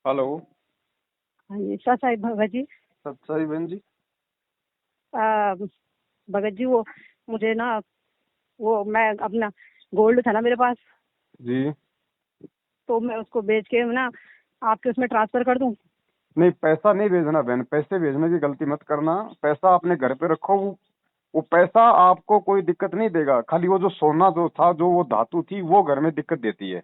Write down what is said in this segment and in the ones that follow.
Hello. हाँ जी sir Sahib Bhagat ji. सच्चाई बहन जी। आ, भगत जी वो मुझे ना वो मैं अपना गोल्ड था ना मेरे पास, जी। तो मैं उसको बेच के ना आपके उसमें ट्रांसफर कर दूं। नहीं, पैसा नहीं भेजना बहन, पैसे भेजने की गलती मत करना। पैसा अपने घर पे रखो। वो पैसा आपको कोई दिक्कत नहीं देगा, खाली वो जो सोना जो था, जो वो धातु थी, वो घर में दिक्कत देती है।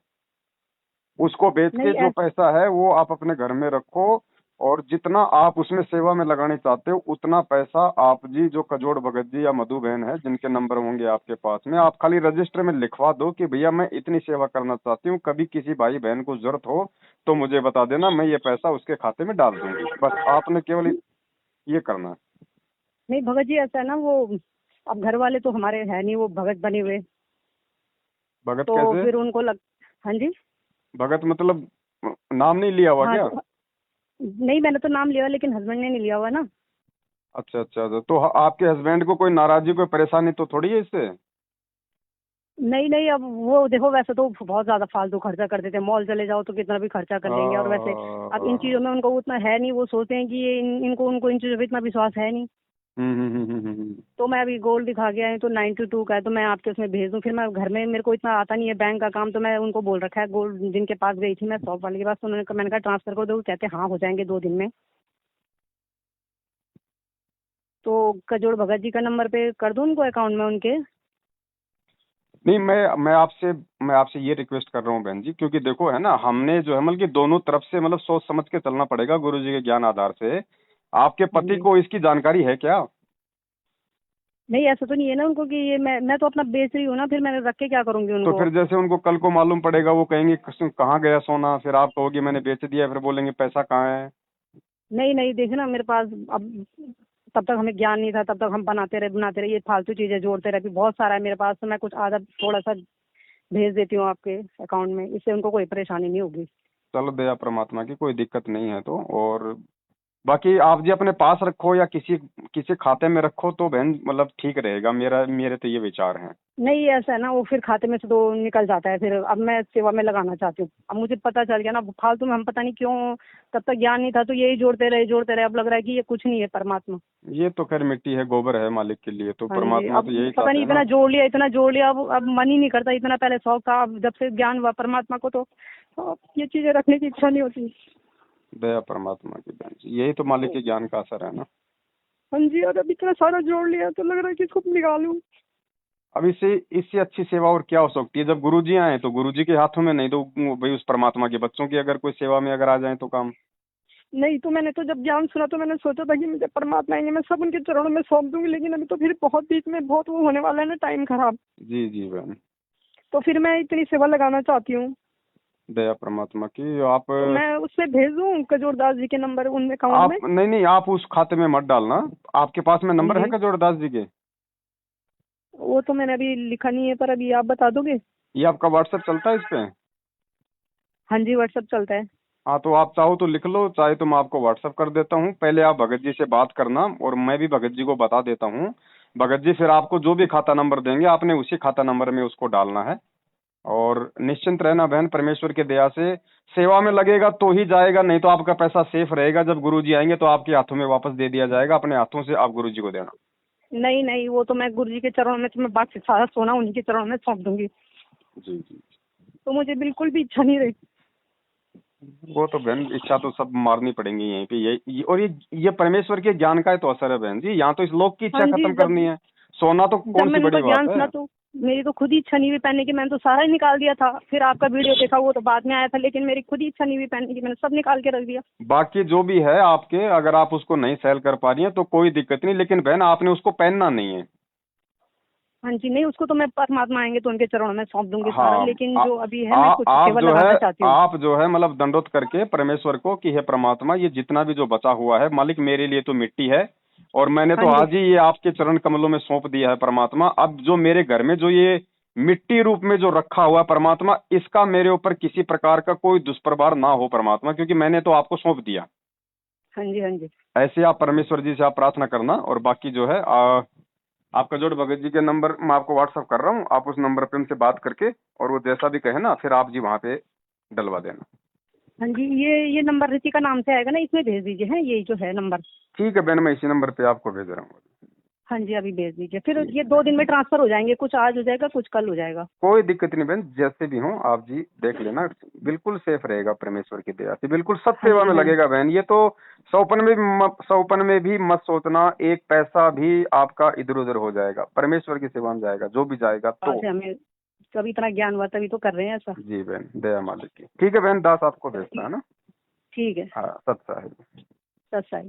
उसको बेच के नहीं जो पैसा है वो आप अपने घर में रखो। और जितना आप उसमें सेवा में लगाने चाहते हो उतना पैसा आप जी, जो कजोड़ भगत जी या मधु बहन है जिनके नंबर होंगे आपके पास में, आप खाली रजिस्टर में लिखवा दो कि भैया मैं इतनी सेवा करना चाहती हूँ, कभी किसी भाई बहन को जरूरत हो तो मुझे बता देना, मैं ये पैसा उसके खाते में डाल दूंगी। बस आपने केवल ये करना है। नहीं भगत जी, ऐसा है ना, वो अब घर वाले तो हमारे है नहीं, वो भगत बने हुए। भगत तो कैसे? फिर उनको लग। हाँ जी। भगत मतलब नाम नहीं लिया हुआ हाँ क्या? तो नहीं, मैंने तो नाम लिया लेकिन हस्बैंड ने नहीं लिया हुआ ना। अच्छा अच्छा अच्छा। तो आपके हस्बैंड को कोई नाराजगी, कोई परेशानी तो थोड़ी है इससे? नहीं नहीं, अब वो देखो, वैसे तो बहुत ज्यादा फालतू खर्चा कर देते हैं, मॉल चले जाओ तो कितना भी खर्चा कर लेंगे। और वैसे अब इन चीजों में उनको उतना है नहीं, वो सोचते हैं कि ये इनको उनको इन चीजों पे इतना विश्वास है नहीं। हम्म। तो मैं अभी गोल्ड दिखा गया है तो 92 का है, तो मैं आपके उसमें भेज दूं। फिर मैं घर में, मेरे को इतना आता नहीं है बैंक का काम, तो मैं उनको बोल रखा है, गोल्ड जिनके पास गई थी मैं शॉप वाले के पास, तो उन्होंने मैंने कहा ट्रांसफर कर दो, कहते हाँ हो जाएंगे 2 दिन में। तो कजोड़ भगत जी का नंबर पे कर दूं उनको अकाउंट में उनके। नहीं, मैं आपसे ये रिक्वेस्ट कर रहा हूँ बहन जी, क्योंकि देखो है ना, हमने जो है मतलब कि दोनों तरफ से मतलब सोच समझ के चलना पड़ेगा गुरु जी के ज्ञान आधार से। आपके हाँ पति जी। को इसकी जानकारी है क्या? नहीं, ऐसा तो नहीं है ना उनको कि ये मैं तो अपना बेच रही हूँ ना, फिर मैं रख के क्या करूंगी तो उनको। फिर जैसे उनको कल को मालूम पड़ेगा, वो कहेंगे कहाँ गया सोना, फिर आप कहोगे मैंने बेच दिया, फिर बोलेंगे पैसा कहाँ है? नहीं नहीं, देखे ना मेरे पास अब, तब तक हमें ज्ञान नहीं था, तब तक हम बनाते रहे ये फालतू चीजें जोड़ते रहे। अभी बहुत सारा है मेरे पास, तो मैं कुछ आधा थोड़ा सा भेज देती हूँ आपके अकाउंट में, इससे उनको कोई परेशानी नहीं होगी। चलो, दया परमात्मा की, कोई दिक्कत नहीं है तो। और बाकी आप जी अपने पास रखो या किसी किसी खाते में रखो तो बहन मतलब ठीक रहेगा, मेरे तो ये विचार हैं। नहीं, ऐसा है ना, वो फिर खाते में से तो निकल जाता है। फिर अब मैं सेवा में लगाना चाहती हूँ, अब मुझे पता चल गया ना, फालतू में हम पता नहीं क्यों, तब तक ज्ञान नहीं था तो यही जोड़ते रहे, अब लग रहा है कि ये कुछ नहीं है परमात्मा। ये तो खैर मिट्टी है, गोबर है मालिक के लिए, तो हाँ जी। परमात्मा अब तो यही पता चाहते नहीं, हैं ना। इतना जोड़ लिया, अब मन ही नहीं करता। इतना पहले शौक था, अब जब से ज्ञान हुआ परमात्मा को, तो अब ये चीजें रखने की इच्छा नहीं होती। दया परमात्मा की बहन जी, यही तो मालिक के ज्ञान का असर है ना। हाँ जी, और अब इतना सारा जोड़ लिया तो लग रहा है कि इसको निकालूं। अब इससे इससे अच्छी सेवा और क्या हो सकती है? जब गुरुजी आए तो गुरुजी के हाथों में, नहीं तो भाई उस परमात्मा के बच्चों की अगर कोई सेवा में अगर आ जाए तो काम। नहीं तो मैंने तो जब ज्ञान सुना तो मैंने सोचा था कि मुझे परमात्मा आएंगे, मैं सब उनके चरणों में सौंप दूंगी, लेकिन अभी तो फिर बहुत बीच में बहुत वो होने वाला है ना, टाइम खराब। जी जी बहन। तो फिर मैं इतनी सेवा लगाना चाहती हूँ। दया परमात्मा की। आप तो मैं उससे भेज दूँ कजोरदास जी के नंबर उन अकाउंट आप में। नहीं नहीं, आप उस खाते में मत डालना। आपके पास में हाँ नंबर है जी। कजोड़दास जी के? वो तो मैंने अभी लिखा नहीं है, पर अभी आप बता दोगे? ये आपका व्हाट्सएप चलता है इस पे? हाँ जी, व्हाट्सएप चलता है। हाँ, तो आप चाहो तो लिख लो, चाहे तो मैं आपको व्हाट्सअप कर देता हूँ। पहले आप भगत जी से बात करना और मैं भी भगत जी को बता देता हूँ। भगत जी फिर आपको जो भी खाता नंबर देंगे आपने उसी खाता नंबर में उसको डालना है। और निश्चिंत रहना बहन, परमेश्वर की दया से सेवा में लगेगा तो ही जाएगा, नहीं तो आपका पैसा सेफ रहेगा। जब गुरु जी आएंगे तो आपके हाथों में वापस दे दिया जाएगा, अपने हाथों से आप गुरु जी को देना। नहीं नहीं, वो तो मैं गुरु जी के चरणों में, तो मैं बाकी सारा सोना उन्हीं के चरणों में सौंप दूंगी। जी जी। तो मुझे बिल्कुल भी इच्छा नहीं रही। वो तो बहन इच्छा तो सब मारनी पड़ेंगी यहीं पे, और ये परमेश्वर के ज्ञान का ही तो असर है बहन जी। यहाँ तो इस लोक की हाँ इच्छा जी। खत्म जब करनी है। सोना तो जब कौन सी मैंने उनका बड़ी ज्ञान बात है। सुना तो मेरी तो खुद ही इच्छा नहीं हुई पहनने की, मैंने तो सारा ही निकाल दिया था। फिर आपका वीडियो देखा, वो तो बाद में आया था, लेकिन मेरी खुद ही इच्छा नहीं हुई पहनने की, मैंने सब निकाल के रख दिया। बाकी जो भी है आपके, अगर आप उसको नहीं सेल कर पा रही हैं तो कोई दिक्कत नहीं, लेकिन बहन आपने उसको पहनना नहीं है। हाँ जी। नहीं, उसको तो मैं परमात्मा आएंगे तो उनके चरणों में सौंप दूंगी सारा, हाँ। लेकिन आ, जो अभी है आ, मैं कुछ आप केवल जो है लगाना चाहती हूँ। आप जो है मतलब दंडोत करके परमेश्वर को कि हे परमात्मा, ये जितना भी जो बचा हुआ है मालिक, मेरे लिए तो मिट्टी है और मैंने हाँ तो जी। आज ही ये आपके चरण कमलों में सौंप दिया है परमात्मा। अब जो मेरे घर में जो ये मिट्टी रूप में जो रखा हुआ है परमात्मा, इसका मेरे ऊपर किसी प्रकार का कोई दुष्प्रभाव ना हो परमात्मा, क्योंकि मैंने तो आपको सौंप दिया। हाँ जी। हाँ जी। ऐसे आप परमेश्वर जी से आप प्रार्थना करना। और बाकी जो है आपका जोड़ भगत जी के नंबर मैं आपको व्हाट्सअप कर रहा हूँ, आप उस नंबर पे उनसे बात करके और वो जैसा भी कहे ना फिर आप जी वहां पे डलवा देना। हाँ जी, ये नंबर रितिका नाम से आएगा ना, इसमें भेज दीजिए। है यही जो है नंबर। ठीक है बहन, मैं इसी नंबर पे आपको भेज रहा हूँ। हाँ जी, अभी भेज दीजिए। फिर ये 2 दिन में ट्रांसफर हो जाएंगे, कुछ आज हो जाएगा, कुछ कल हो जाएगा। कोई दिक्कत नहीं बहन, जैसे भी हो आप जी देख लेना, बिल्कुल सेफ रहेगा परमेश्वर की दया से, बिल्कुल सत हाँ सेवा जी, में हाँ जी। लगेगा बहन। ये तो सौपन में भी मत सोचना, एक पैसा भी आपका इधर उधर हो जाएगा, परमेश्वर की सेवा में जाएगा जो भी जाएगा। तो आज हमें कभी इतना ज्ञान हुआ तभी तो कर रहे हैं ऐसा। जी बहन, दया मालिक की। ठीक है बहन, दास आपको भेजता है ना। ठीक है। हाँ, सत साहिब। सत साई।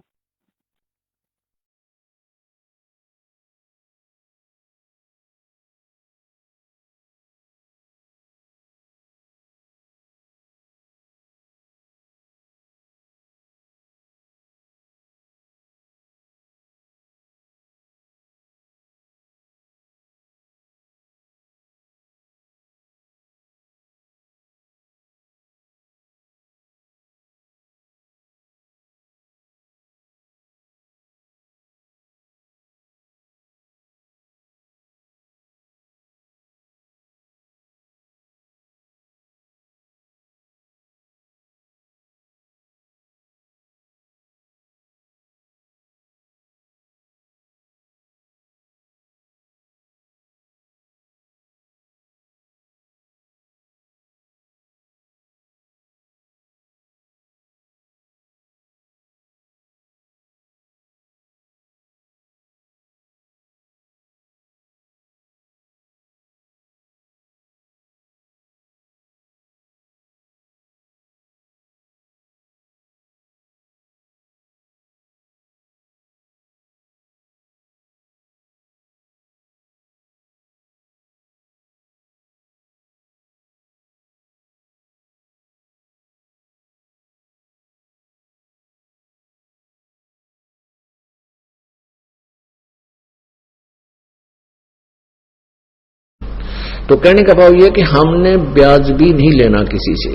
तो कहने का भाव यह कि हमने ब्याज भी नहीं लेना किसी से,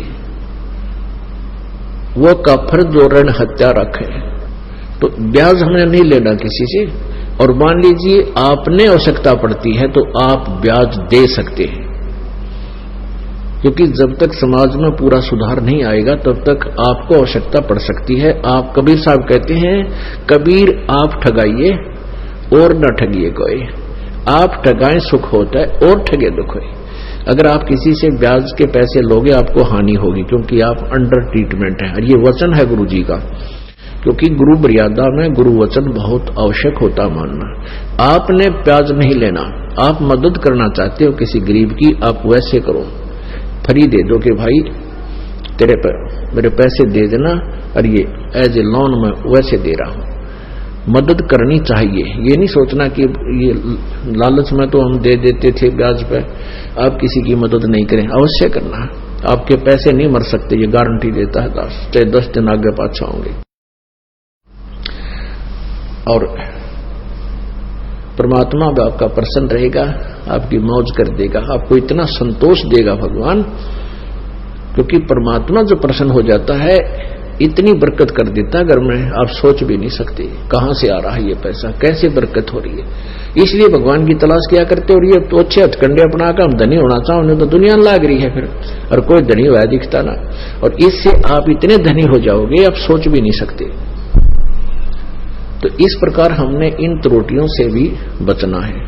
वो काफर जो ऋण हत्या रखे, तो ब्याज हमने नहीं लेना किसी से। और मान लीजिए आपने आवश्यकता पड़ती है तो आप ब्याज दे सकते हैं, क्योंकि जब तक समाज में पूरा सुधार नहीं आएगा तब तक आपको आवश्यकता पड़ सकती है। आप कबीर साहब कहते हैं, कबीर आप ठगाइए और न ठगिए कोई, आप ठगाएं सुख होता है और ठगे दुख है। अगर आप किसी से ब्याज के पैसे लोगे आपको हानि होगी, क्योंकि आप अंडर ट्रीटमेंट है। और ये वचन है गुरु जी का, क्योंकि गुरु मर्यादा में गुरु वचन बहुत आवश्यक होता मानना। आपने ब्याज नहीं लेना, आप मदद करना चाहते हो किसी गरीब की, आप वैसे करो, फ्री दे दो कि भाई तेरे पर मेरे पैसे दे देना, और ये एज ए लोन में वैसे दे रहा हूं। मदद करनी चाहिए, ये नहीं सोचना कि ये लालच में तो हम दे देते थे ब्याज पे, आप किसी की मदद नहीं करें, अवश्य करना। आपके पैसे नहीं मर सकते, ये गारंटी देता है दास, चाहे 10 दिन आगे पाछा होंगे। और परमात्मा भी आपका प्रसन्न रहेगा, आपकी मौज कर देगा, आपको इतना संतोष देगा भगवान, क्योंकि परमात्मा जो प्रसन्न हो जाता है इतनी बरकत कर देता है घर में, आप सोच भी नहीं सकते कहां से आ रहा है ये पैसा, कैसे बरकत हो रही है। इसलिए भगवान की तलाश किया करते। और ये तो अच्छे हथकंडे अपना कर हम धनी होना चाहो, नहीं तो दुनिया लाग रही है फिर, और कोई धनी हुआ दिखता ना। और इससे आप इतने धनी हो जाओगे आप सोच भी नहीं सकते। तो इस प्रकार हमने इन त्रुटियों से भी बचना है।